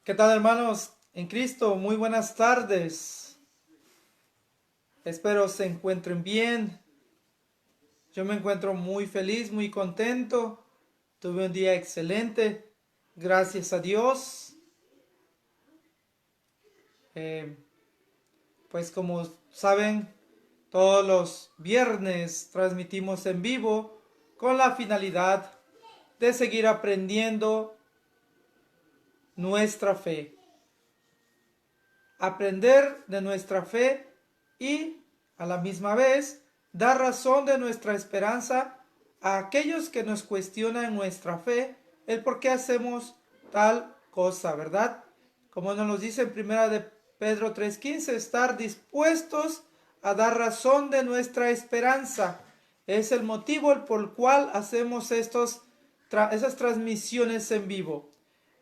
¿Qué tal, hermanos en Cristo? Muy buenas tardes. Espero se encuentren bien. Yo me encuentro muy feliz, muy contento. Tuve un día excelente. Gracias a Dios. Eh, pues como saben, todos los viernes transmitimos en vivo con la finalidad de seguir aprendiendo nuestra fe. Aprender de nuestra fe y a la misma vez dar razón de nuestra esperanza a aquellos que nos cuestionan nuestra fe, el por qué hacemos tal cosa, ¿verdad? Como nos dice en primera de Pedro 3:15, estar dispuestos a dar razón de nuestra esperanza. Es el motivo por el cual hacemos esas transmisiones en vivo.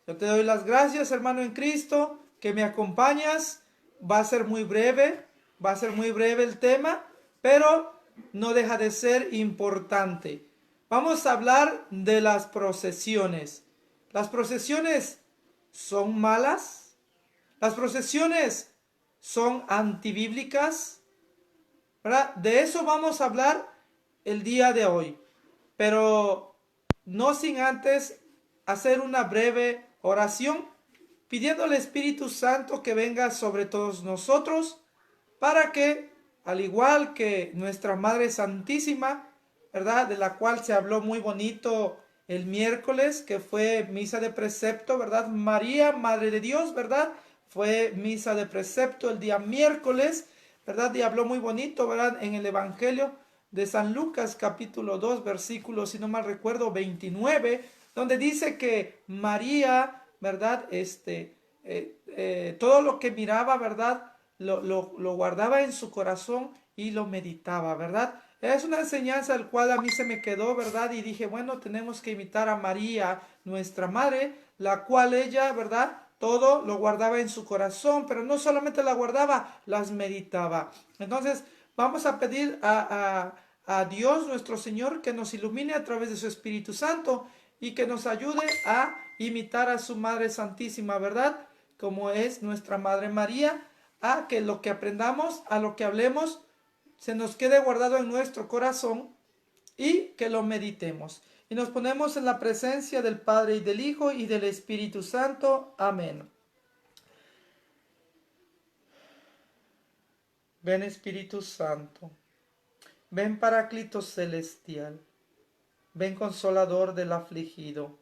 Yo te doy las gracias, hermano en Cristo, que me acompañas. Va a ser muy breve el tema, pero no deja de ser importante. Vamos a hablar de las procesiones. ¿Las procesiones son malas? ¿Las procesiones son antibíblicas? ¿Verdad? De eso vamos a hablar el día de hoy. Pero no sin antes hacer una breve oración pidiendo al Espíritu Santo que venga sobre todos nosotros para que, al igual que nuestra Madre Santísima, ¿verdad? De la cual se habló muy bonito el miércoles, que fue misa de precepto, ¿verdad? María, Madre de Dios, ¿verdad? Fue misa de precepto el día miércoles, ¿verdad? Y habló muy bonito, ¿verdad? En el Evangelio de San Lucas, capítulo 2, versículo, si no mal recuerdo, 29, donde dice que María, ¿verdad? Todo lo que miraba, ¿verdad? Lo guardaba en su corazón y lo meditaba, ¿verdad? Es una enseñanza al cual a mí se me quedó, ¿verdad? Y dije, bueno, tenemos que imitar a María, nuestra madre, la cual ella, ¿verdad? Todo lo guardaba en su corazón, pero no solamente la guardaba, las meditaba. Entonces, vamos a pedir a Dios, nuestro Señor, que nos ilumine a través de su Espíritu Santo y que nos ayude a imitar a su Madre Santísima, ¿verdad? Como es nuestra Madre María, a que lo que aprendamos, a lo que hablemos, se nos quede guardado en nuestro corazón y que lo meditemos. Y nos ponemos en la presencia del Padre y del Hijo y del Espíritu Santo. Amén. Ven Espíritu Santo, ven Paráclito Celestial, ven Consolador del afligido,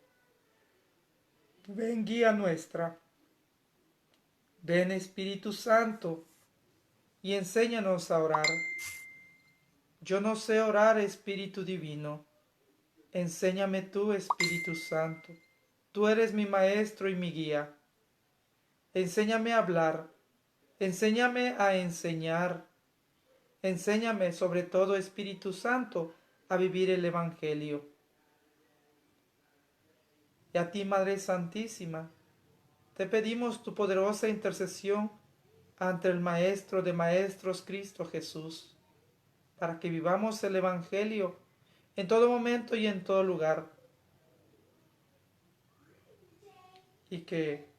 ven Guía nuestra, ven Espíritu Santo y enséñanos a orar. Yo no sé orar, Espíritu Divino. Enséñame tú, Espíritu Santo. Tú eres mi maestro y mi guía. Enséñame a hablar. Enséñame a enseñar. Enséñame, sobre todo, Espíritu Santo, a vivir el Evangelio. Y a ti, Madre Santísima, te pedimos tu poderosa intercesión ante el Maestro de Maestros, Cristo Jesús, para que vivamos el Evangelio en todo momento y en todo lugar, y que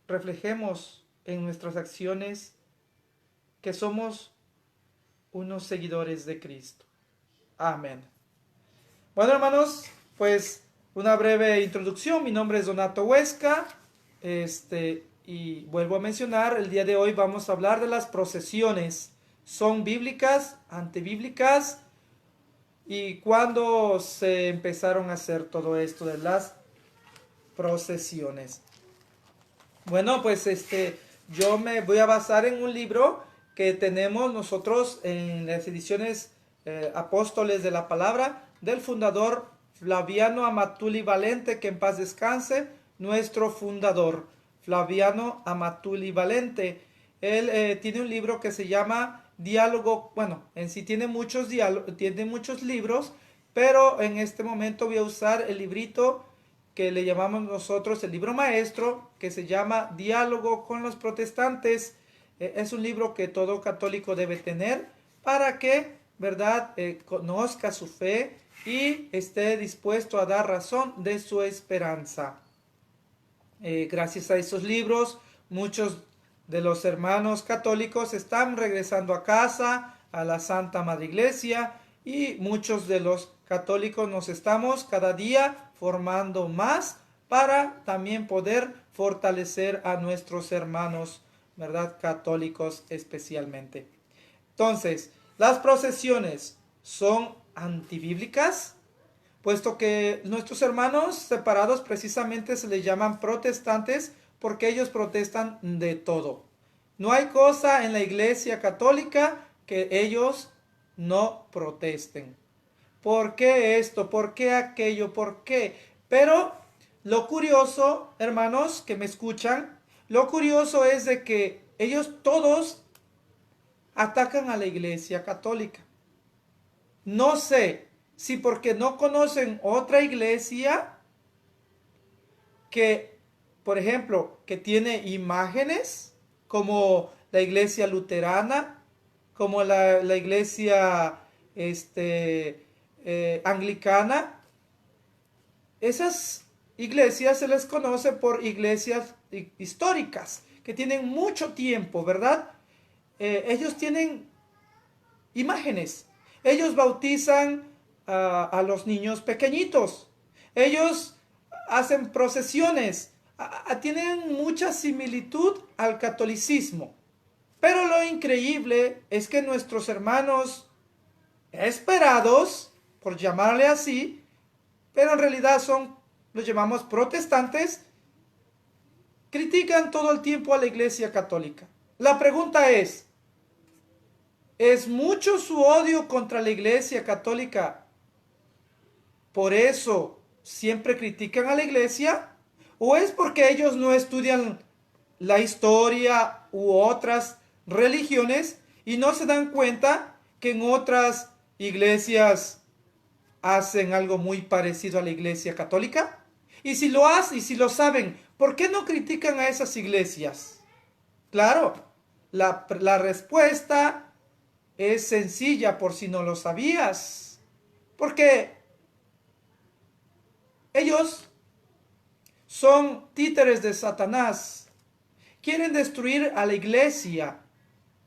reflejemos en nuestras acciones que somos unos seguidores de Cristo. Amén. Bueno, hermanos, pues una breve introducción. Mi nombre es Donato Huesca. Y vuelvo a mencionar, el día de hoy vamos a hablar de las procesiones. ¿Son bíblicas, antibíblicas? ¿Y cuándo se empezaron a hacer todo esto de las procesiones? Bueno, pues yo me voy a basar en un libro que tenemos nosotros en las ediciones Apóstoles de la Palabra del fundador Flaviano Amatuli Valente, que en paz descanse, nuestro fundador, Flaviano Amatuli Valente. Él tiene un libro que se llama Diálogo, bueno, en sí tiene tiene muchos libros, pero en este momento voy a usar el librito que le llamamos nosotros el libro maestro, que se llama Diálogo con los protestantes. Es un libro que todo católico debe tener para que, ¿verdad?, conozca su fe y esté dispuesto a dar razón de su esperanza. Gracias a esos libros, muchos de los hermanos católicos están regresando a casa, a la Santa Madre Iglesia, y muchos de los católicos nos estamos cada día formando más para también poder fortalecer a nuestros hermanos, ¿verdad? Católicos especialmente. Entonces, las procesiones son antibíblicas, puesto que nuestros hermanos separados precisamente se les llaman protestantes porque ellos protestan de todo. No hay cosa en la Iglesia Católica que ellos no protesten. ¿Por qué esto? ¿Por qué aquello? ¿Por qué? Pero lo curioso, hermanos que me escuchan, lo curioso es de que ellos todos atacan a la Iglesia Católica. No sé si porque no conocen otra iglesia que, por ejemplo, que tiene imágenes, como la iglesia luterana, como la iglesia anglicana. Esas iglesias se les conoce por iglesias históricas, que tienen mucho tiempo, ¿verdad? Ellos tienen imágenes. Ellos bautizan a los niños pequeñitos. Ellos hacen procesiones. Tienen mucha similitud al catolicismo. Pero lo increíble es que nuestros hermanos esperados, por llamarle así, pero en realidad los llamamos protestantes, critican todo el tiempo a la Iglesia Católica. La pregunta es mucho su odio contra la Iglesia Católica, por eso siempre critican a la Iglesia? ¿O es porque ellos no estudian la historia u otras religiones y no se dan cuenta que en otras iglesias hacen algo muy parecido a la Iglesia Católica? Y si lo hacen, y si lo saben, ¿por qué no critican a esas iglesias? Claro, la respuesta es sencilla, por si no lo sabías. Porque ellos son títeres de Satanás. Quieren destruir a la iglesia.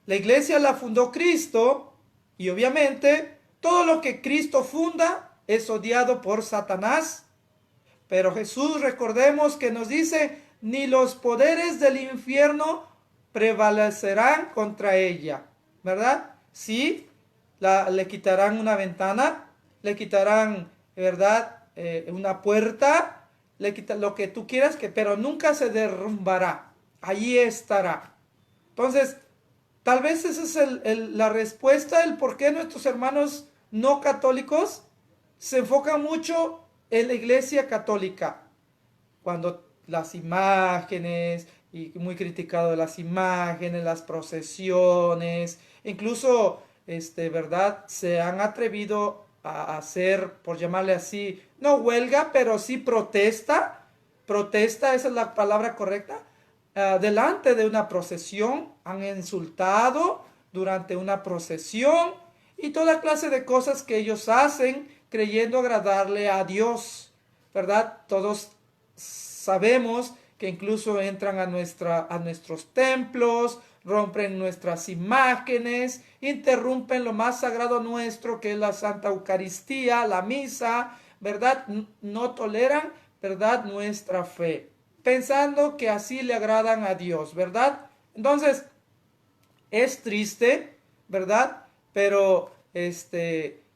La iglesia la fundó Cristo y obviamente todo lo que Cristo funda es odiado por Satanás. Pero Jesús, recordemos que nos dice, ni los poderes del infierno prevalecerán contra ella, ¿verdad? Sí, le quitarán una ventana, le quitarán, ¿verdad? Una puerta, le quitan lo que tú quieras, pero nunca se derrumbará, allí estará. Entonces, tal vez esa es la respuesta del por qué nuestros hermanos no católicos se enfocan mucho en la Iglesia Católica. Cuando las imágenes, y muy criticado de las imágenes, las procesiones, incluso, ¿verdad? Se han atrevido a hacer, por llamarle así, no huelga, pero sí protesta. Protesta, esa es la palabra correcta. Delante de una procesión, han insultado durante una procesión y toda clase de cosas que ellos hacen creyendo agradarle a Dios, ¿verdad? Todos sabemos que incluso entran a nuestros templos, rompen nuestras imágenes, interrumpen lo más sagrado nuestro, que es la Santa Eucaristía, la misa, ¿verdad? No toleran, ¿verdad?, nuestra fe, pensando que así le agradan a Dios, ¿verdad? Entonces, es triste, ¿verdad? Pero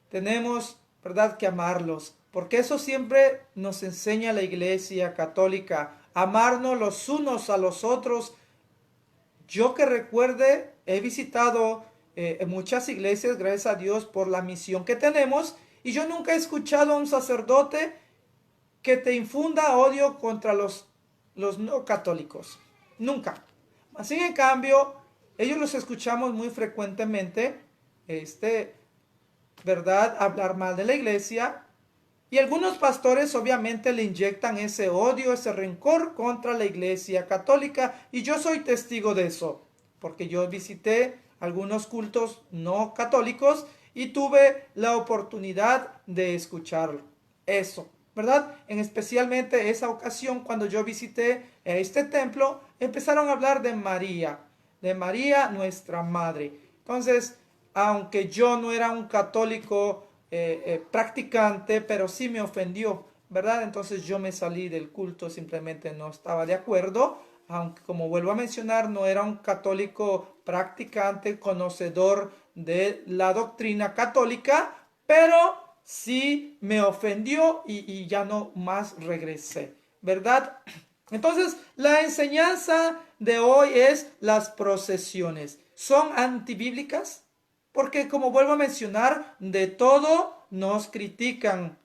tenemos, ¿verdad?, que amarlos, porque eso siempre nos enseña la Iglesia Católica, amarnos los unos a los otros. Yo que recuerde, he visitado muchas iglesias, gracias a Dios por la misión que tenemos, y yo nunca he escuchado a un sacerdote que te infunda odio contra los no católicos. Nunca. Así, en cambio, ellos los escuchamos muy frecuentemente, ¿verdad?, hablar mal de la iglesia. Y algunos pastores obviamente le inyectan ese odio, ese rencor contra la Iglesia Católica. Y yo soy testigo de eso, porque yo visité algunos cultos no católicos y tuve la oportunidad de escucharlo. Eso. ¿verdad? En especialmente esa ocasión cuando yo visité este templo, empezaron a hablar de María nuestra madre. Entonces, aunque yo no era un católico practicante, pero sí me ofendió, ¿verdad? Entonces yo me salí del culto, simplemente no estaba de acuerdo, aunque como vuelvo a mencionar, no era un católico practicante, conocedor de la doctrina católica, pero sí me ofendió y ya no más regresé, ¿verdad? Entonces, la enseñanza de hoy es las procesiones. ¿Son antibíblicas? Porque como vuelvo a mencionar, de todo nos critican.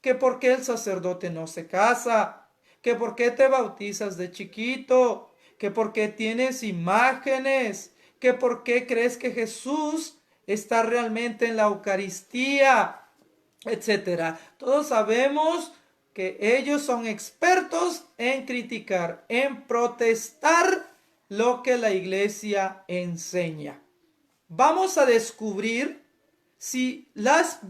Que por qué el sacerdote no se casa, que por qué te bautizas de chiquito, que por qué tienes imágenes, que por qué crees que Jesús está realmente en la Eucaristía, etcétera. Todos sabemos que ellos son expertos en criticar, en protestar lo que la iglesia enseña. Vamos a descubrir si las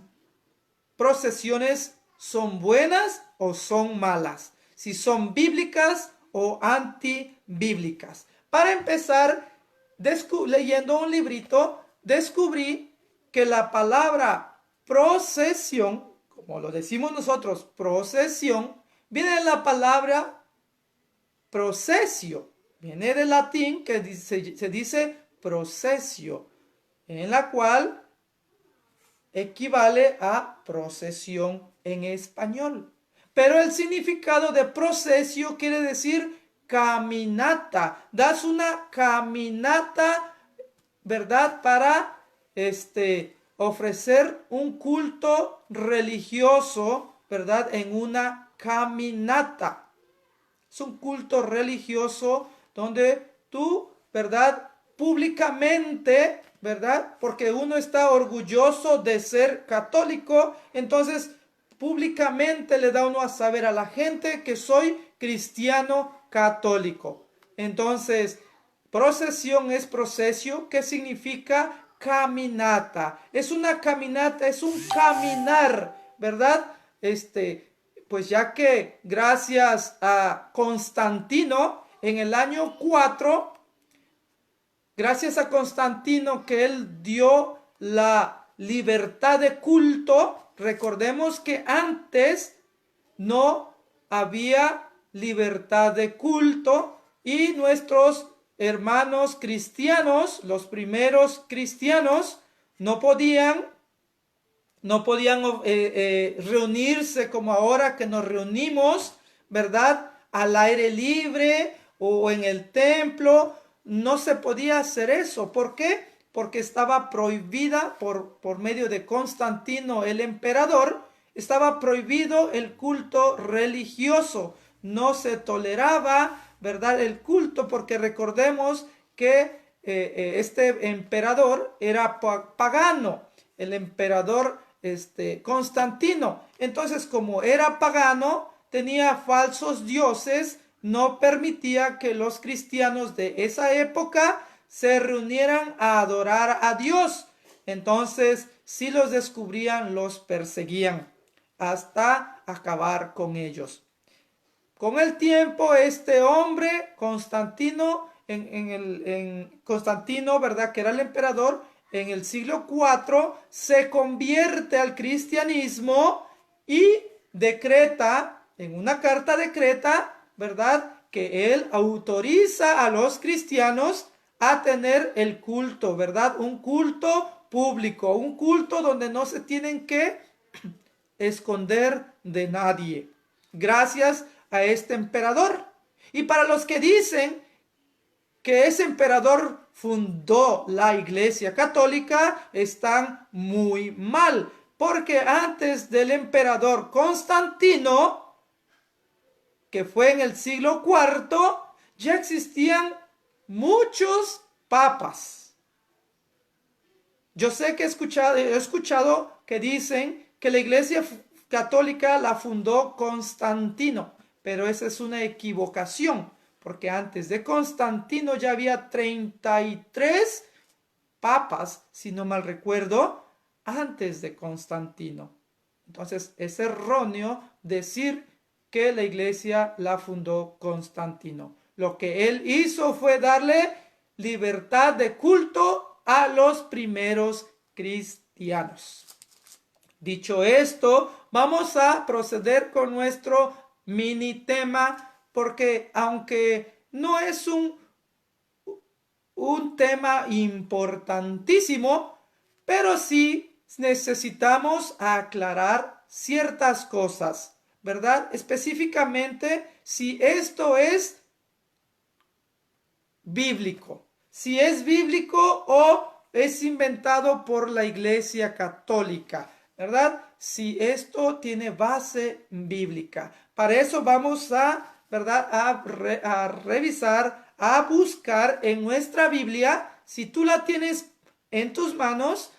procesiones son buenas o son malas, si son bíblicas o antibíblicas. Para empezar, leyendo un librito, descubrí que la palabra procesión, como lo decimos nosotros, procesión, viene de la palabra procesio, viene del latín que se dice procesio, en la cual equivale a procesión en español. Pero el significado de procesio quiere decir caminata. Das una caminata, ¿verdad? Para ofrecer un culto religioso, ¿verdad? En una caminata. Es un culto religioso donde tú, ¿verdad? Públicamente, ¿verdad? Porque uno está orgulloso de ser católico, entonces públicamente le da uno a saber a la gente que soy cristiano católico. Entonces, procesión es procesio, que significa caminata. Es una caminata, es un caminar, ¿verdad? Pues ya que gracias a Constantino en el año 4, gracias a Constantino que él dio la libertad de culto, recordemos que antes no había libertad de culto y nuestros hermanos cristianos, los primeros cristianos, no podían reunirse como ahora que nos reunimos, ¿verdad? Al aire libre o en el templo. No se podía hacer eso. ¿Por qué? Porque estaba prohibida por medio de Constantino el emperador, estaba prohibido el culto religioso. No se toleraba, ¿verdad? El culto, porque recordemos que este emperador era pagano. El emperador Constantino. Entonces, como era pagano, tenía falsos dioses, no permitía que los cristianos de esa época se reunieran a adorar a Dios. Entonces, si los descubrían, los perseguían hasta acabar con ellos. Con el tiempo, este hombre, Constantino, Constantino, ¿verdad? Que era el emperador, en el siglo IV, se convierte al cristianismo y decreta, en una carta decreta, ¿verdad? Que él autoriza a los cristianos a tener el culto, ¿verdad? Un culto público, un culto donde no se tienen que esconder de nadie. Gracias a este emperador. Y para los que dicen que ese emperador fundó la Iglesia Católica, están muy mal, porque antes del emperador Constantino, que fue en el siglo IV, ya existían muchos papas. Yo sé que he escuchado que dicen que la Iglesia Católica la fundó Constantino, pero esa es una equivocación, porque antes de Constantino ya había 33 papas, si no mal recuerdo, antes de Constantino. Entonces es erróneo decir que la iglesia la fundó Constantino. Lo que él hizo fue darle libertad de culto a los primeros cristianos. Dicho esto, vamos a proceder con nuestro mini tema, porque aunque no es un tema importantísimo, pero sí necesitamos aclarar ciertas cosas, ¿verdad? Específicamente si esto es bíblico, si es bíblico o es inventado por la Iglesia Católica, ¿verdad? Si esto tiene base bíblica. Para eso vamos a, ¿verdad? A revisar, a buscar en nuestra Biblia. Si tú la tienes en tus manos,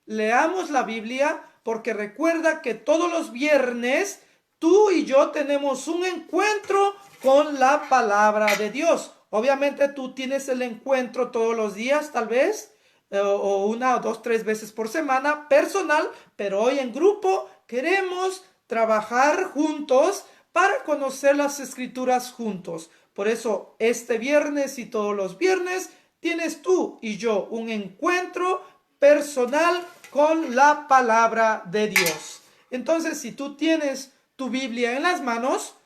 leamos la Biblia, porque recuerda que todos los viernes tú y yo tenemos un encuentro con la palabra de Dios. Obviamente tú tienes el encuentro todos los días, tal vez, o una o dos, tres veces por semana, personal, pero hoy en grupo queremos trabajar juntos para conocer las escrituras juntos. Por eso este viernes y todos los viernes tienes tú y yo un encuentro personal con la palabra de Dios. Entonces, si tú tienes tu Biblia en las manos,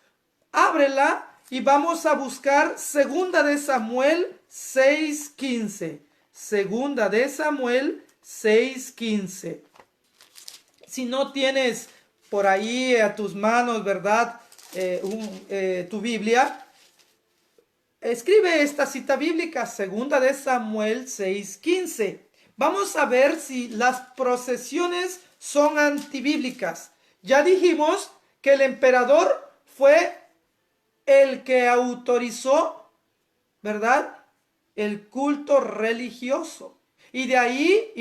ábrela y vamos a buscar Segunda de Samuel 6:15. Segunda de Samuel 6:15. Si no tienes por ahí a tus manos, ¿verdad? Tu Biblia, escribe esta cita bíblica, Segunda de Samuel 6:15. Vamos a ver si las procesiones son antibíblicas. Ya dijimos que el emperador fue el que autorizó, ¿verdad?, el culto religioso. Y de ahí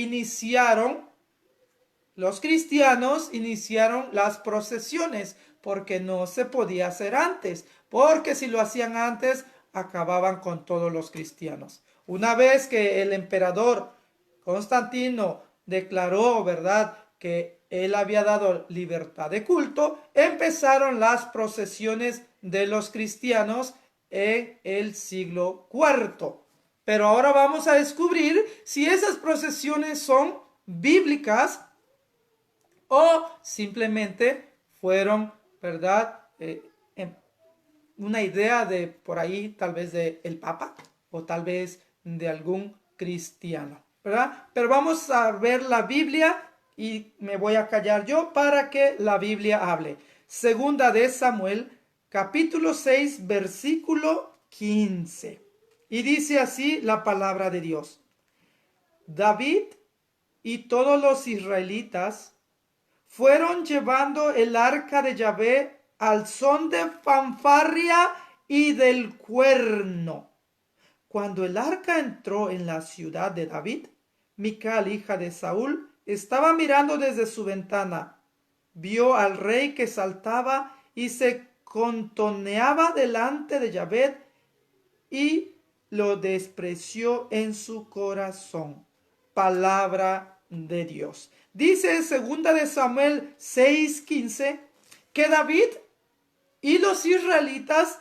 los cristianos iniciaron las procesiones, porque no se podía hacer antes, porque si lo hacían antes, acababan con todos los cristianos. Una vez que el emperador Constantino declaró, ¿verdad?, que él había dado libertad de culto, empezaron las procesiones de los cristianos en el siglo IV. Pero ahora vamos a descubrir si esas procesiones son bíblicas o simplemente fueron, ¿verdad?, una idea de por ahí, tal vez de el Papa o tal vez de algún cristiano, ¿verdad? Pero vamos a ver la Biblia y me voy a callar yo para que la Biblia hable. Segunda de Samuel, capítulo 6, versículo 15. Y dice así la palabra de Dios. David y todos los israelitas fueron llevando el arca de Yahvé al son de fanfarria y del cuerno. Cuando el arca entró en la ciudad de David, Mical, hija de Saúl, estaba mirando desde su ventana. Vio al rey que saltaba y se contoneaba delante de Yahvé y lo despreció en su corazón. Palabra de Dios. Dice en 2 de Samuel 6:15 que David y los israelitas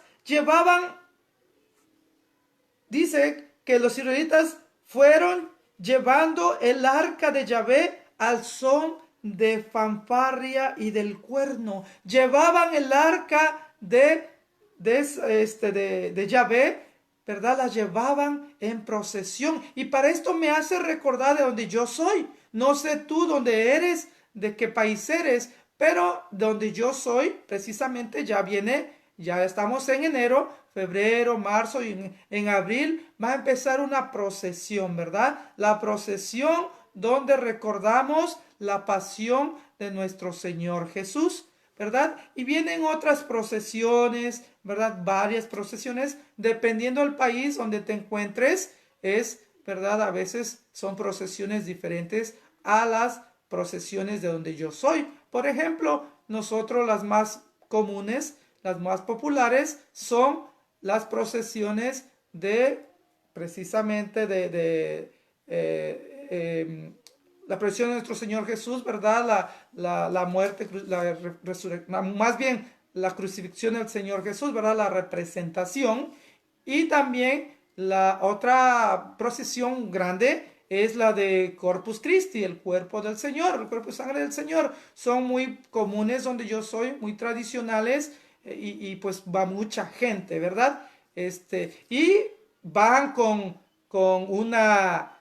dice que los israelitas fueron llevando el arca de Yahvé al son de fanfarria y del cuerno. Llevaban el arca de Yahvé, ¿verdad? La llevaban en procesión. Y para esto me hace recordar de donde yo soy. No sé tú dónde eres, de qué país eres, pero donde yo soy, precisamente ya estamos en enero, febrero, marzo y en abril va a empezar una procesión, ¿verdad? La procesión donde recordamos la pasión de nuestro Señor Jesús, ¿verdad? Y vienen otras procesiones, ¿verdad? Varias procesiones, dependiendo del país donde te encuentres, ¿verdad? A veces son procesiones diferentes a las procesiones de donde yo soy. Por ejemplo, nosotros las más comunes, las más populares, son las procesiones precisamente la procesión de nuestro Señor Jesús, ¿verdad? La muerte, la resurrección, más bien la crucifixión del Señor Jesús, ¿verdad? La representación. Y también la otra procesión grande es la de Corpus Christi, el cuerpo del Señor, el cuerpo y sangre del Señor. Son muy comunes donde yo soy, muy tradicionales, y pues va mucha gente, ¿verdad? Y van con una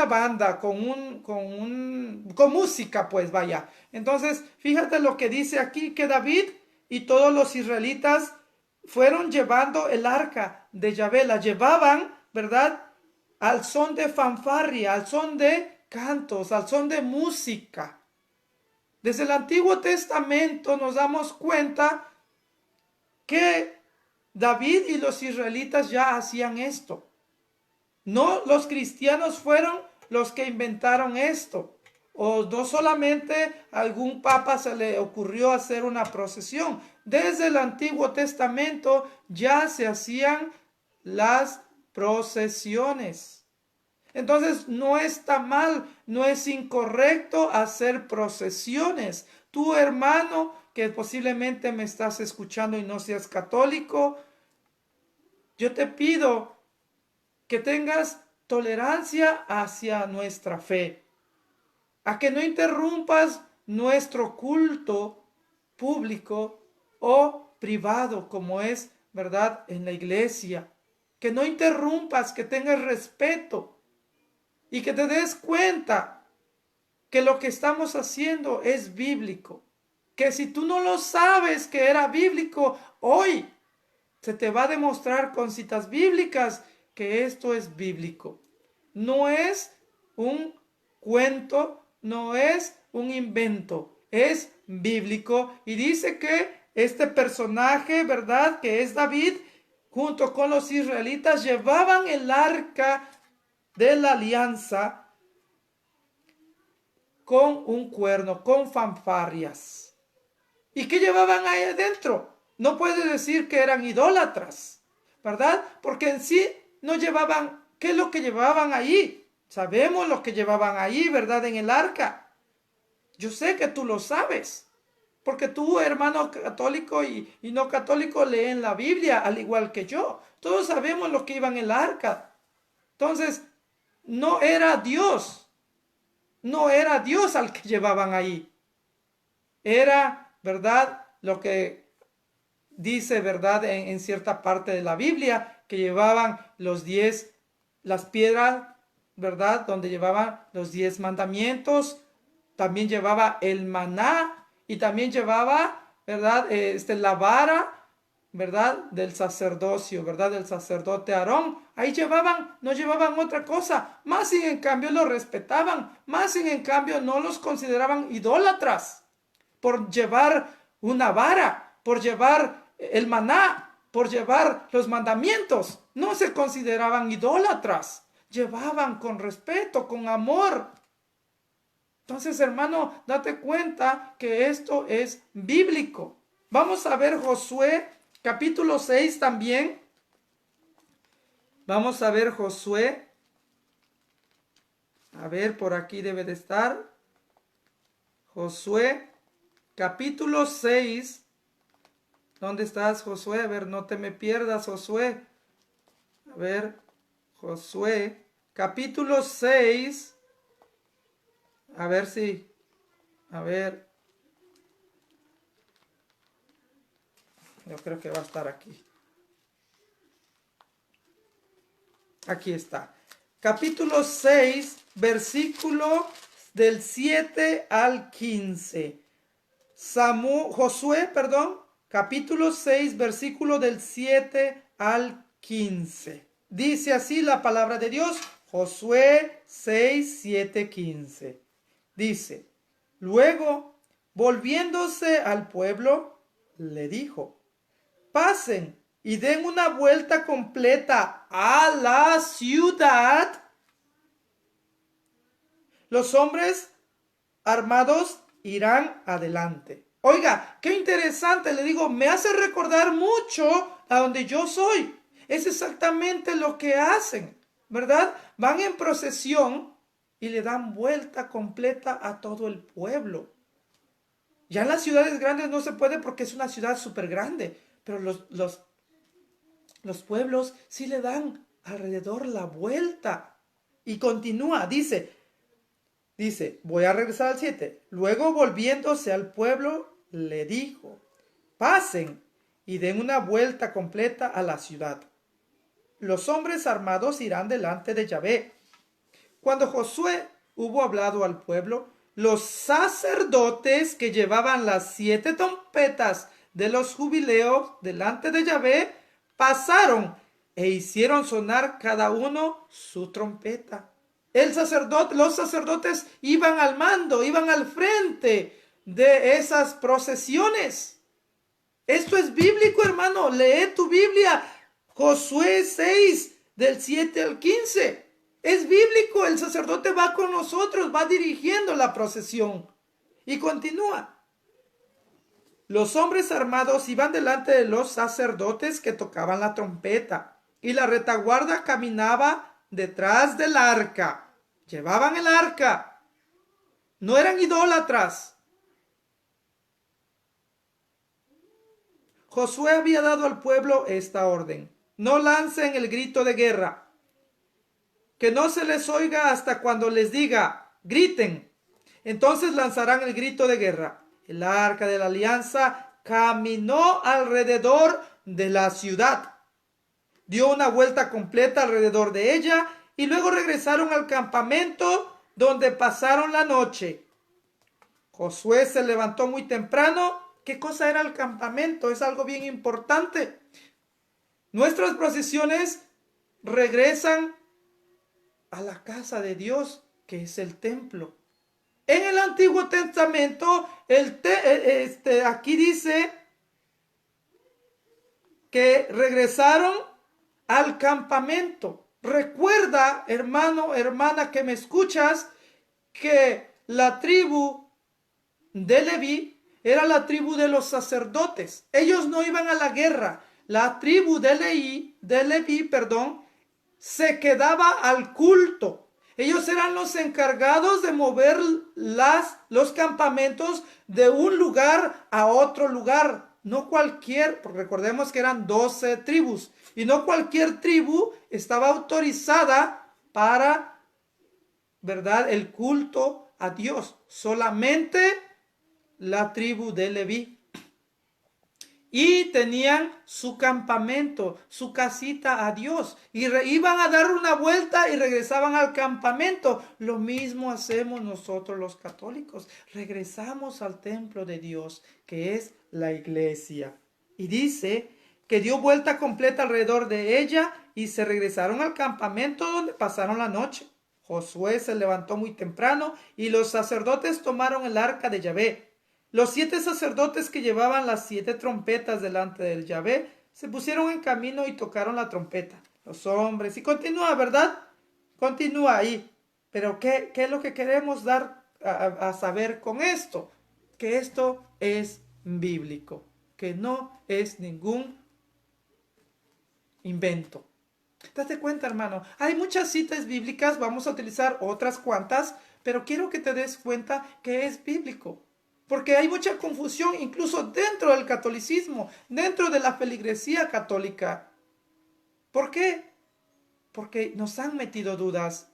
banda, con música, pues vaya. Entonces, fíjate lo que dice aquí, que David y todos los israelitas fueron llevando el arca de Yahvé, la llevaban, ¿verdad? Al son de fanfarria, al son de cantos, al son de música. Desde el Antiguo Testamento nos damos cuenta que David y los israelitas ya hacían esto. No, los cristianos fueron los que inventaron esto. O no solamente a algún papa se le ocurrió hacer una procesión. Desde el Antiguo Testamento ya se hacían las procesiones. Entonces no está mal, no es incorrecto hacer procesiones. Tu hermano, que posiblemente me estás escuchando y no seas católico, yo te pido que tengas tolerancia hacia nuestra fe, a que no interrumpas nuestro culto público o privado, como es, ¿verdad?, en la iglesia. Que no interrumpas, que tengas respeto y que te des cuenta que lo que estamos haciendo es bíblico. Que si tú no lo sabes que era bíblico, hoy se te va a demostrar con citas bíblicas que esto es bíblico. No es un cuento, no es un invento, es bíblico. Y dice que este personaje, ¿verdad?, que es David, junto con los israelitas, llevaban el arca de la alianza con un cuerno, con fanfarrias. ¿Y qué llevaban ahí adentro? No puedes decir que eran idólatras, ¿verdad? Porque en sí no llevaban, ¿qué es lo que llevaban ahí? Sabemos lo que llevaban ahí, ¿verdad? En el arca. Yo sé que tú lo sabes, porque tú, hermano católico y no católico, leen la Biblia, al igual que yo. Todos sabemos lo que iba en el arca. Entonces, no era Dios al que llevaban ahí. Era, ¿verdad?, lo que dice, ¿verdad?, en cierta parte de la Biblia, que llevaban las piedras, ¿verdad?, donde llevaban los 10 mandamientos. También llevaba el maná y también llevaba, ¿verdad?, la vara, ¿verdad?, del sacerdocio, ¿verdad?, del sacerdote Aarón. Ahí no llevaban otra cosa. Más sin en cambio lo respetaban. Más sin en cambio no los consideraban idólatras por llevar una vara, por llevar el maná, por llevar los mandamientos. No se consideraban idólatras. Llevaban con respeto, con amor. Entonces, hermano, date cuenta que esto es bíblico. Vamos a ver Josué, capítulo 6 también. Vamos a ver Josué. A ver, por aquí debe de estar. Josué, capítulo 6. ¿Dónde estás, Josué? A ver, no te me pierdas, Josué. A ver, Josué, capítulo 6. A ver si, a ver. Yo creo que va a estar aquí. Aquí está. Capítulo 6, versículo del 7 al 15. Josué, capítulo 6, versículo del 7 al 15. Dice así la palabra de Dios, Josué 6, 7, 15. Dice, luego, volviéndose al pueblo, le dijo, pasen y den una vuelta completa a la ciudad. Los hombres armados irán adelante. Oiga, qué interesante, le digo, me hace recordar mucho a donde yo soy. Es exactamente lo que hacen, ¿verdad? Van en procesión y le dan vuelta completa a todo el pueblo. Ya en las ciudades grandes no se puede porque es una ciudad súper grande, pero los pueblos sí le dan alrededor la vuelta. Y continúa, dice, voy a regresar al 7. Luego volviéndose al pueblo, le dijo, pasen y den una vuelta completa a la ciudad. Los hombres armados irán delante de Yahvé. Cuando Josué hubo hablado al pueblo, los sacerdotes que llevaban las 7 trompetas de los jubileos delante de Yahvé pasaron e hicieron sonar cada uno su trompeta. Los sacerdotes iban al mando, iban al frente de esas procesiones. Esto es bíblico, hermano. Lee tu Biblia. Josué 6, del 7 al 15. Es bíblico. El sacerdote va con nosotros, va dirigiendo la procesión. Y continúa. Los hombres armados iban delante de los sacerdotes que tocaban la trompeta. Y la retaguardia caminaba detrás del arca. Llevaban el arca. No eran idólatras. Josué había dado al pueblo esta orden: no lancen el grito de guerra, que no se les oiga hasta cuando les diga, griten. Entonces lanzarán el grito de guerra. El arca de la alianza caminó alrededor de la ciudad, dio una vuelta completa alrededor de ella y luego regresaron al campamento donde pasaron la noche. Josué se levantó muy temprano. ¿Qué cosa era el campamento? Es algo bien importante. Nuestras procesiones regresan a la casa de Dios, que es el templo. En el Antiguo Testamento, aquí dice que regresaron al campamento. Recuerda, hermano, hermana, que me escuchas, que la tribu de Leví era la tribu de los sacerdotes. Ellos no iban a la guerra. La tribu de Leví, se quedaba al culto. Ellos eran los encargados de mover los campamentos de un lugar a otro lugar. No cualquier, recordemos que eran 12 tribus. Y no cualquier tribu estaba autorizada para, ¿verdad?, el culto a Dios. Solamente la tribu de Leví. Y tenían su campamento, su casita a Dios. Y iban a dar una vuelta y regresaban al campamento. Lo mismo hacemos nosotros los católicos. Regresamos al templo de Dios, que es la iglesia. Y dice que dio vuelta completa alrededor de ella y se regresaron al campamento donde pasaron la noche. Josué se levantó muy temprano y los sacerdotes tomaron el arca de Yahvé. Los 7 sacerdotes que llevaban las 7 trompetas delante del Yahvé se pusieron en camino y tocaron la trompeta. Los hombres, y continúa, ¿verdad? Continúa ahí. Pero ¿qué es lo que queremos dar a saber con esto? Que esto es bíblico, que no es ningún invento. Date cuenta, hermano, hay muchas citas bíblicas, vamos a utilizar otras cuantas, pero quiero que te des cuenta que es bíblico. Porque hay mucha confusión incluso dentro del catolicismo, dentro de la feligresía católica. ¿Por qué? Porque nos han metido dudas.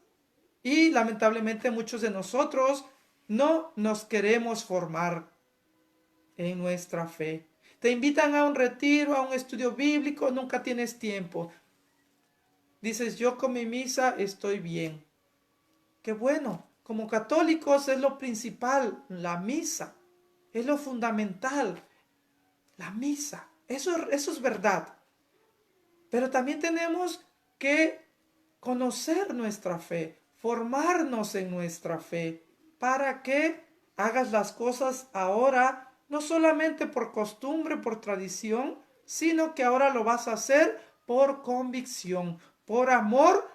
Y lamentablemente muchos de nosotros no nos queremos formar en nuestra fe. Te invitan a un retiro, a un estudio bíblico, nunca tienes tiempo. Dices, yo con mi misa estoy bien. Qué bueno, como católicos es lo principal, la misa. Es lo fundamental, la misa. Eso es verdad. Pero también tenemos que conocer nuestra fe, formarnos en nuestra fe, para que hagas las cosas ahora, no solamente por costumbre, por tradición, sino que ahora lo vas a hacer por convicción, por amor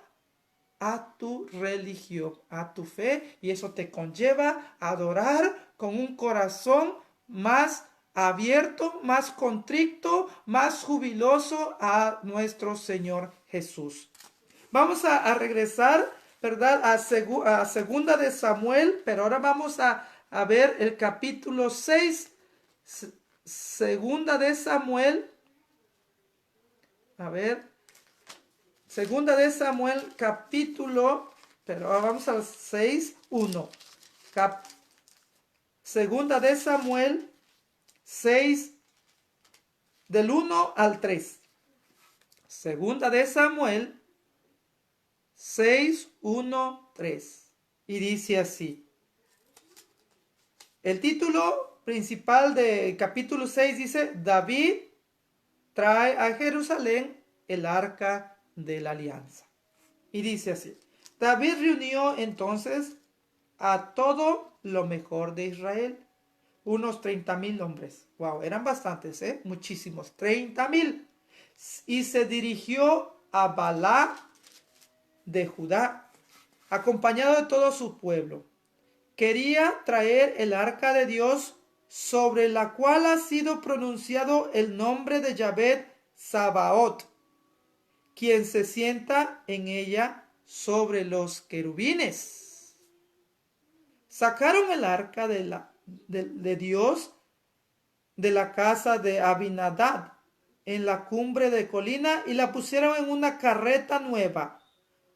a tu religión, a tu fe, y eso te conlleva a adorar con un corazón más abierto, más contrito, más jubiloso a nuestro Señor Jesús. Vamos a regresar ¿verdad? A segunda de Samuel, pero ahora vamos a ver el capítulo 6, segunda de Samuel, a ver, segunda de Samuel capítulo, pero ahora vamos al 6, 1. Segunda de Samuel 6, del 1 al 3. Segunda de Samuel 6, 1, 3. Y dice así. El título principal del capítulo 6 dice: David trae a Jerusalén el arca de la alianza. Y dice así: David reunió entonces a todo lo mejor de Israel, unos 30,000 hombres. Wow, eran bastantes, muchísimos, 30,000. Y se dirigió a Balá de Judá, acompañado de todo su pueblo. Quería traer el arca de Dios, sobre la cual ha sido pronunciado el nombre de Yahvé Sabaoth, quien se sienta en ella sobre los querubines. Sacaron el arca de Dios de la casa de Abinadab en la cumbre de colina y la pusieron en una carreta nueva.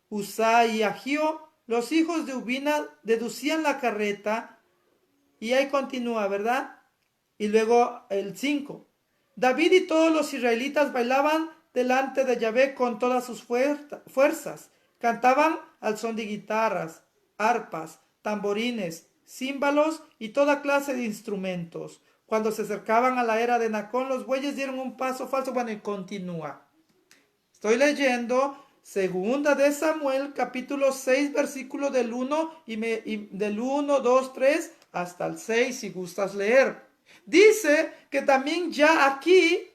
Uzá y Ahío, los hijos de Ubina, deducían la carreta. Y ahí continúa, ¿verdad? Y luego el 5. David y todos los israelitas bailaban delante de Yahvé con todas sus fuerzas. Cantaban al son de guitarras, arpas, tamborines, címbalos y toda clase de instrumentos. Cuando se acercaban a la era de Nacón, los bueyes dieron un paso falso. Bueno, y continúa. Estoy leyendo segunda de Samuel, capítulo 6, versículo del 1 y del 1, 2, 3 hasta el 6, si gustas leer. Dice que también ya aquí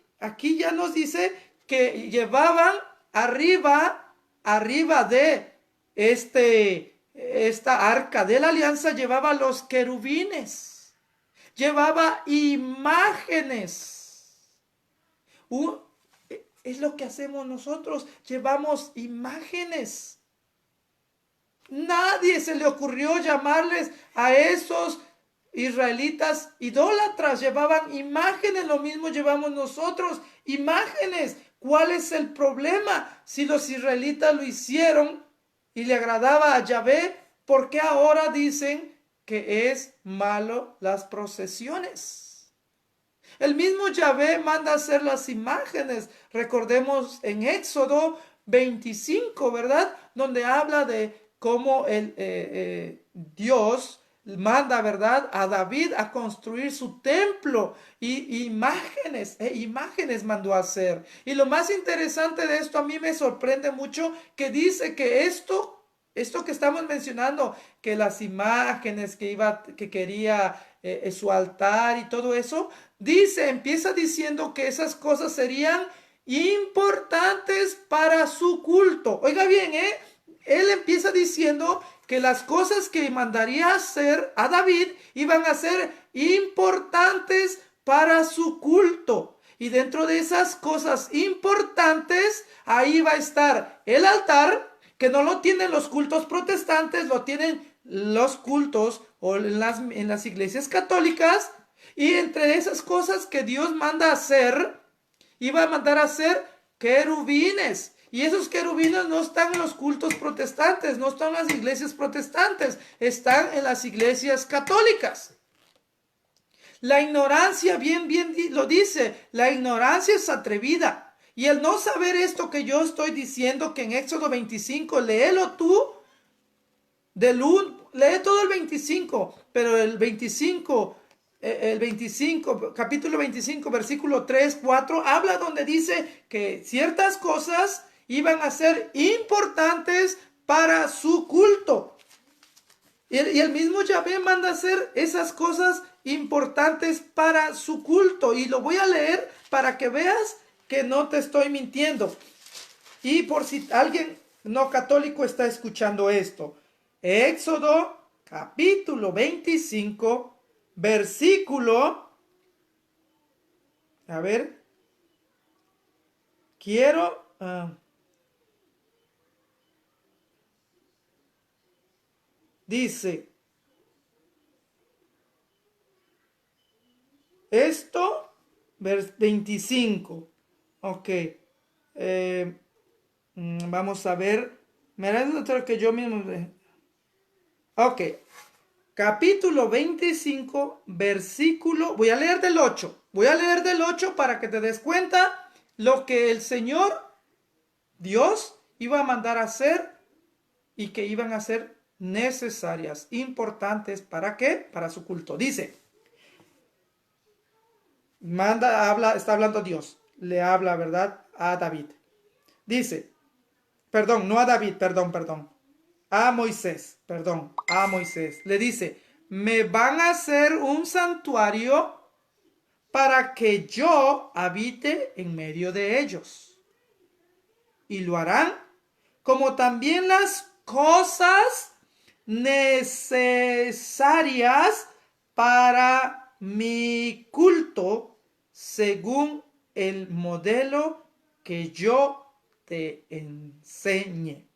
ya nos dice que llevaban arriba de esta arca de la alianza, llevaba los querubines, llevaba imágenes. Es lo que hacemos nosotros, llevamos imágenes. Nadie se le ocurrió llamarles a esos israelitas idólatras, llevaban imágenes, lo mismo llevamos nosotros, imágenes. ¿Cuál es el problema? Si los israelitas lo hicieron y le agradaba a Yahvé, ¿por qué ahora dicen que es malo las procesiones? El mismo Yahvé manda hacer las imágenes. Recordemos en Éxodo 25, ¿verdad? Donde habla de cómo Dios manda, ¿verdad?, a David a construir su templo, y imágenes mandó a hacer. Y lo más interesante de esto, a mí me sorprende mucho, que dice que esto que estamos mencionando, que las imágenes que quería su altar y todo eso, empieza diciendo que esas cosas serían importantes para su culto. Oiga bien, él empieza diciendo que las cosas que mandaría hacer a David iban a ser importantes para su culto. Y dentro de esas cosas importantes, ahí va a estar el altar, que no lo tienen los cultos protestantes, lo tienen los cultos o en las iglesias católicas. Y entre esas cosas que Dios manda a hacer, iba a mandar a hacer querubines. Y esos querubines no están en los cultos protestantes, no están en las iglesias protestantes, están en las iglesias católicas. La ignorancia, bien lo dice, la ignorancia es atrevida. Y el no saber esto que yo estoy diciendo, que en Éxodo 25, léelo tú, lee todo el 25, pero el 25, capítulo 25, versículo 3, 4, habla donde dice que ciertas cosas iban a ser importantes para su culto. Y el mismo Yahvé manda a hacer esas cosas importantes para su culto. Y lo voy a leer para que veas que no te estoy mintiendo. Y por si alguien no católico está escuchando esto. Éxodo capítulo 25, versículo. A ver. Quiero. Dice, esto, vers 25. Ok. Vamos a ver. Mira, es que yo mismo. Ok. Capítulo 25, versículo. Voy a leer del 8. Voy a leer del 8 para que te des cuenta lo que el Señor, Dios, iba a mandar a hacer y que iban a ser necesarias, importantes. ¿Para qué? Para su culto. Dice, está hablando Dios. Le habla, ¿verdad? A David. Dice, perdón, no a David, perdón. A Moisés, a Moisés. Le dice, me van a hacer un santuario para que yo habite en medio de ellos. Y lo harán como también las cosas necesarias para mi culto según el modelo que yo te enseñe.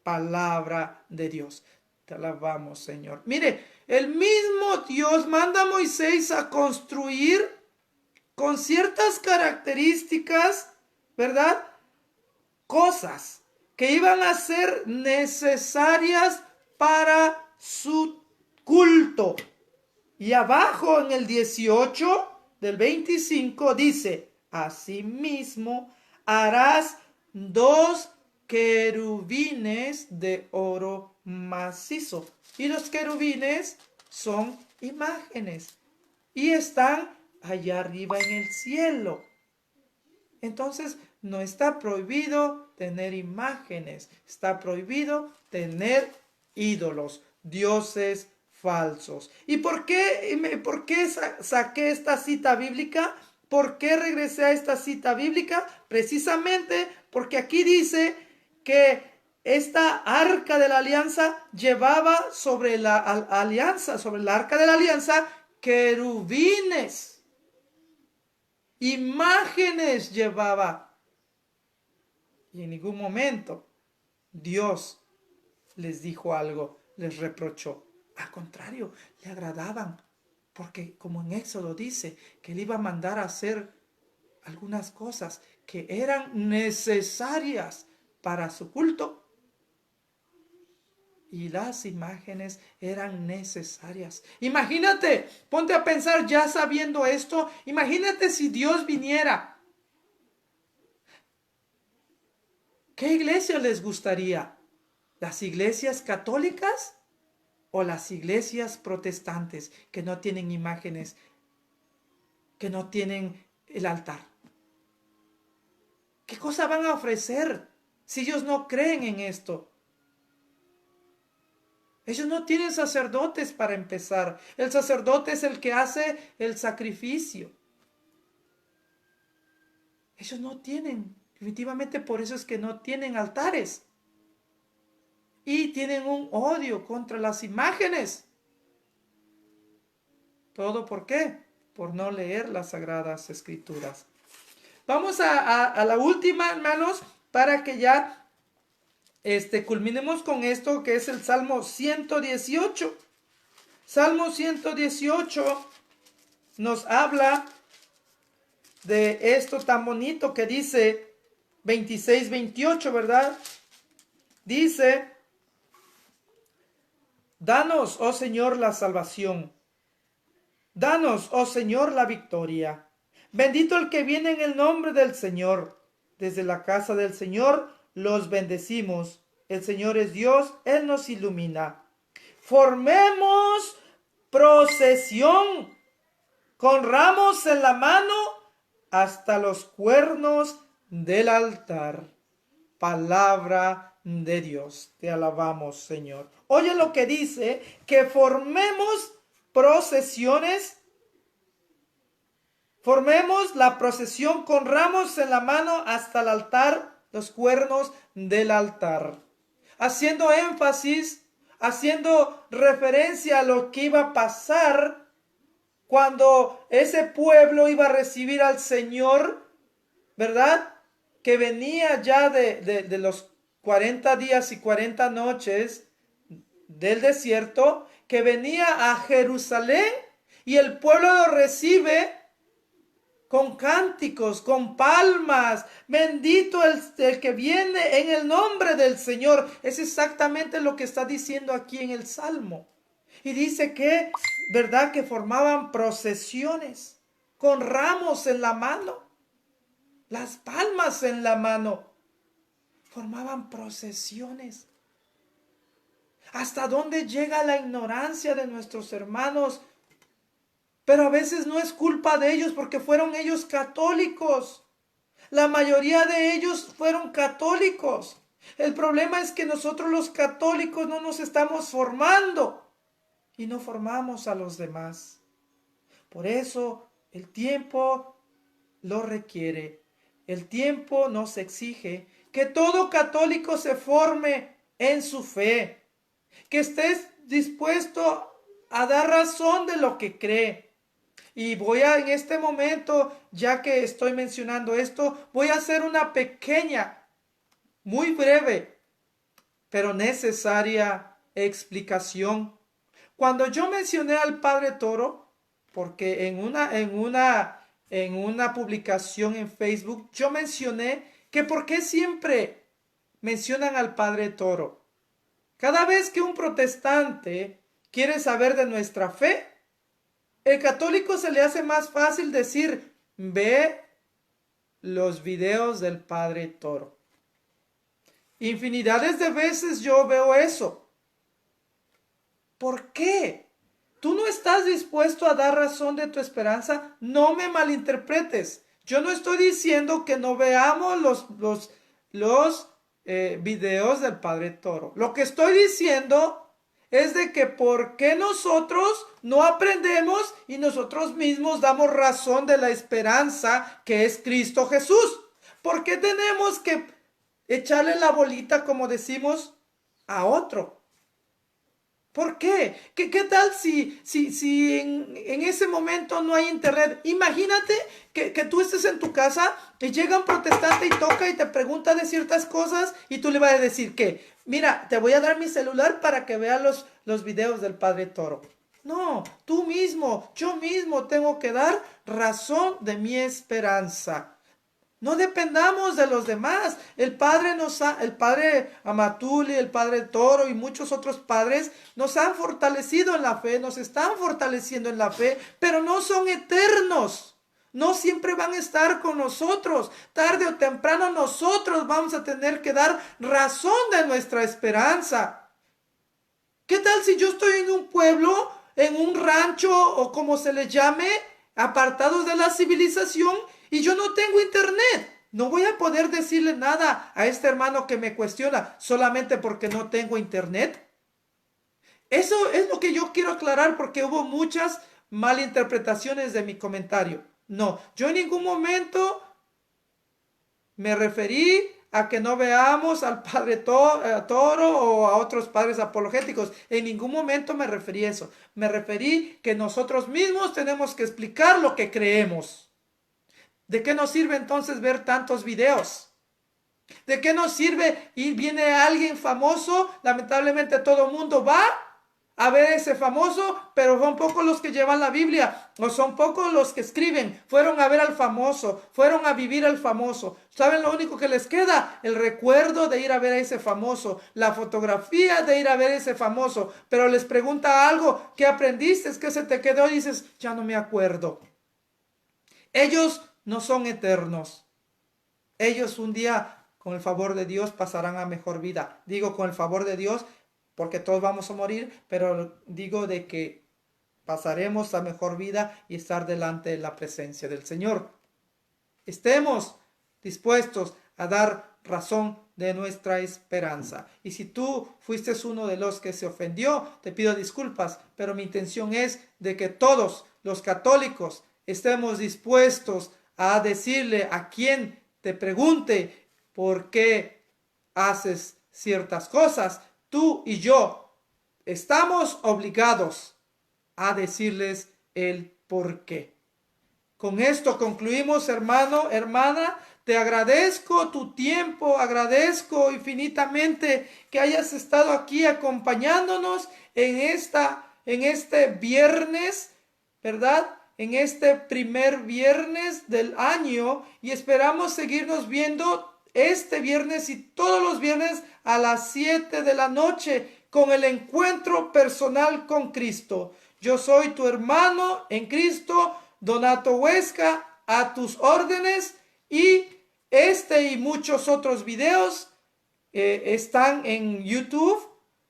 Palabra de Dios. Te alabamos, Señor. Mire, el mismo Dios manda a Moisés a construir con ciertas características, ¿verdad? Cosas que iban a ser necesarias para su culto. Y abajo en el 18 del 25 dice, asimismo harás 2 querubines de oro macizo. Y los querubines son imágenes y están allá arriba en el cielo. Entonces no está prohibido tener imágenes, está prohibido tener ídolos, dioses falsos. ¿Y por qué saqué esta cita bíblica? ¿Por qué regresé a esta cita bíblica? Precisamente porque aquí dice que esta arca de la alianza llevaba sobre la alianza, sobre la arca de la alianza, querubines. Imágenes llevaba. Y en ningún momento Dios les dijo algo, les reprochó. Al contrario, le agradaban. Porque como en Éxodo dice, que él iba a mandar a hacer algunas cosas que eran necesarias para su culto. Y las imágenes eran necesarias. Imagínate, ponte a pensar ya sabiendo esto. Imagínate si Dios viniera. ¿Qué iglesia les gustaría? ¿Las iglesias católicas o las iglesias protestantes que no tienen imágenes, que no tienen el altar? ¿Qué cosa van a ofrecer si ellos no creen en esto? Ellos no tienen sacerdotes para empezar. El sacerdote es el que hace el sacrificio. Ellos no tienen, definitivamente por eso es que no tienen altares. Y tienen un odio contra las imágenes. ¿Todo por qué? Por no leer las Sagradas Escrituras. Vamos a la última, hermanos, para que ya culminemos con esto que es el Salmo 118. Salmo 118 nos habla de esto tan bonito que dice 26-28, ¿verdad? Dice, danos, oh Señor, la salvación. Danos, oh Señor, la victoria. Bendito el que viene en el nombre del Señor. Desde la casa del Señor los bendecimos. El Señor es Dios, Él nos ilumina. Formemos procesión con ramos en la mano hasta los cuernos del altar. Palabra de Dios. Te alabamos, Señor. Oye lo que dice, que formemos procesiones. Formemos la procesión con ramos en la mano hasta el altar, los cuernos del altar. Haciendo énfasis, haciendo referencia a lo que iba a pasar cuando ese pueblo iba a recibir al Señor, ¿verdad? Que venía ya de los 40 días y 40 noches del desierto, que venía a Jerusalén y el pueblo lo recibe con cánticos, con palmas. Bendito el que viene en el nombre del Señor. Es exactamente lo que está diciendo aquí en el Salmo. Y dice que, ¿verdad? Que formaban procesiones con ramos en la mano, las palmas en la mano. Formaban procesiones. ¿Hasta dónde llega la ignorancia de nuestros hermanos? Pero a veces no es culpa de ellos porque fueron ellos católicos. La mayoría de ellos fueron católicos. El problema es que nosotros los católicos no nos estamos formando y no formamos a los demás. Por eso el tiempo lo requiere. El tiempo nos exige que todo católico se forme en su fe, que estés dispuesto a dar razón de lo que cree. Y voy a, en este momento, ya que estoy mencionando esto, voy a hacer una pequeña, muy breve, pero necesaria explicación. Cuando yo mencioné al Padre Toro, porque en una publicación en Facebook, yo mencioné que por qué siempre mencionan al Padre Toro. Cada vez que un protestante quiere saber de nuestra fe, el católico se le hace más fácil decir, ve los videos del Padre Toro. Infinidades de veces yo veo eso. ¿Por qué? ¿Tú no estás dispuesto a dar razón de tu esperanza? No me malinterpretes. Yo no estoy diciendo que no veamos los videos del Padre Toro. Lo que estoy diciendo es de que ¿por qué nosotros no aprendemos y nosotros mismos damos razón de la esperanza que es Cristo Jesús? ¿Por qué tenemos que echarle la bolita, como decimos, a otro? ¿Por qué? ¿Qué tal si en ese momento no hay internet? Imagínate que tú estés en tu casa y llega un protestante y toca y te pregunta de ciertas cosas y tú le vas a decir que, mira, te voy a dar mi celular para que veas los videos del Padre Toro. No, tú mismo, yo mismo tengo que dar razón de mi esperanza. No dependamos de los demás. El padre Amatuli, el Padre Toro y muchos otros padres nos han fortalecido en la fe, nos están fortaleciendo en la fe, pero no son eternos. No siempre van a estar con nosotros. Tarde o temprano nosotros vamos a tener que dar razón de nuestra esperanza. ¿Qué tal si yo estoy en un pueblo, en un rancho o como se le llame, apartados de la civilización y yo no tengo internet? No voy a poder decirle nada a este hermano que me cuestiona solamente porque no tengo internet. Eso es lo que yo quiero aclarar porque hubo muchas malinterpretaciones de mi comentario. No, yo en ningún momento me referí a que no veamos al Padre Toro o a otros padres apologéticos. En ningún momento me referí a eso. Me referí que nosotros mismos tenemos que explicar lo que creemos. ¿De qué nos sirve entonces ver tantos videos? ¿De qué nos sirve ir, viene alguien famoso? Lamentablemente todo el mundo va a ver ese famoso, pero son pocos los que llevan la Biblia, o son pocos los que escriben. Fueron a ver al famoso, fueron a vivir al famoso. ¿Saben lo único que les queda? El recuerdo de ir a ver a ese famoso, la fotografía de ir a ver a ese famoso. Pero les pregunta algo, ¿qué aprendiste? ¿Qué se te quedó? Y dices, ya no me acuerdo. Ellos no son eternos. Ellos un día, con el favor de Dios, pasarán a mejor vida. Digo con el favor de Dios porque todos vamos a morir, pero digo de que pasaremos a mejor vida y estar delante de la presencia del Señor. Estemos dispuestos a dar razón de nuestra esperanza. Y si tú fuiste uno de los que se ofendió, te pido disculpas, pero mi intención es de que todos los católicos estemos dispuestos a decirle a quien te pregunte por qué haces ciertas cosas, tú y yo estamos obligados a decirles el por qué. Con esto concluimos, hermano, hermana. Te agradezco tu tiempo, agradezco infinitamente que hayas estado aquí acompañándonos en este viernes, ¿verdad? En este primer viernes del año, y esperamos seguirnos viendo este viernes y todos los viernes a las 7 de la noche con el encuentro personal con Cristo. Yo soy tu hermano en Cristo, Donato Huesca, a tus órdenes, y este y muchos otros videos están en YouTube,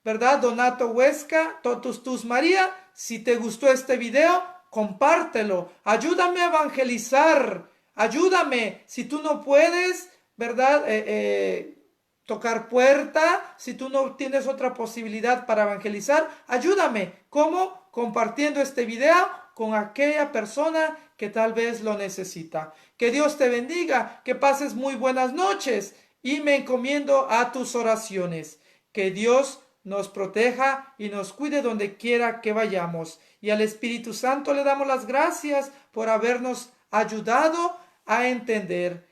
¿verdad? Donato Huesca, Totus Tus María. Si te gustó este video, compártelo. Ayúdame a evangelizar. Ayúdame. Si tú no puedes, ¿verdad? Tocar puerta, si tú no tienes otra posibilidad para evangelizar, ayúdame. ¿Cómo? Compartiendo este video con aquella persona que tal vez lo necesita. Que Dios te bendiga, que pases muy buenas noches y me encomiendo a tus oraciones. Que Dios nos proteja y nos cuide donde quiera que vayamos. Y al Espíritu Santo le damos las gracias por habernos ayudado a entender,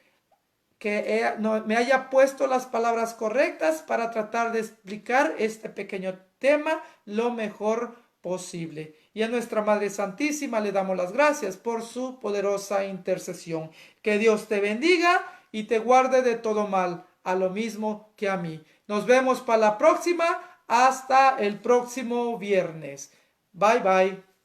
que me haya puesto las palabras correctas para tratar de explicar este pequeño tema lo mejor posible. Y a nuestra Madre Santísima le damos las gracias por su poderosa intercesión. Que Dios te bendiga y te guarde de todo mal, a lo mismo que a mí. Nos vemos para la próxima. Hasta el próximo viernes. Bye bye.